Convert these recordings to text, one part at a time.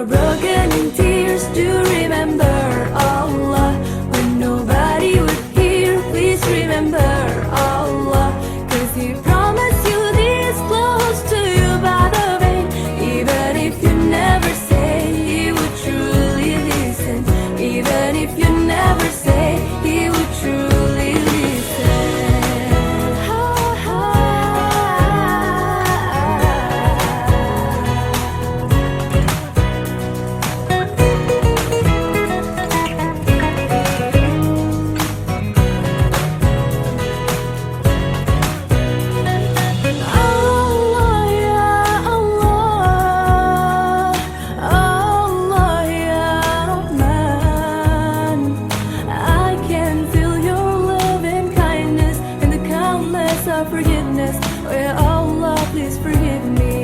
broken in tears, do remember Allah. When nobody would hear, please remember Allah. 'Cause He promised you this close to you by the vein. Even if you never say, He would truly listen. Even if you never say, He would truly listen. Allah ya Allah, Allah ya Rahman. I can feel your love and kindness and the countless of forgiveness. Oh ya Allah, please forgive me.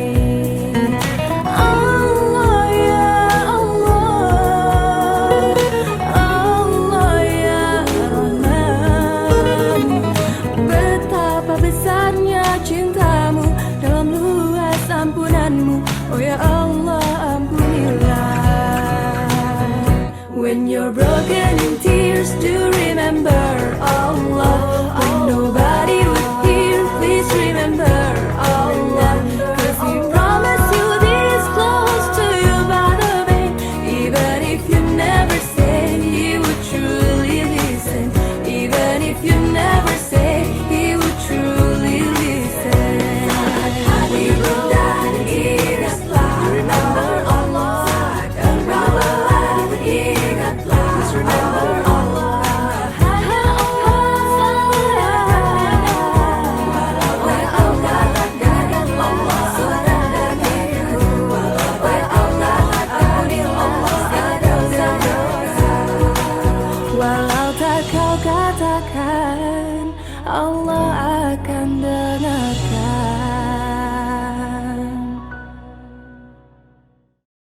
Allah ya Allah, Allah ya Rahman. Betapa besarnya cintamu dalam luas ampunanmu. Oh ya Allah, ampunilah. When you're broken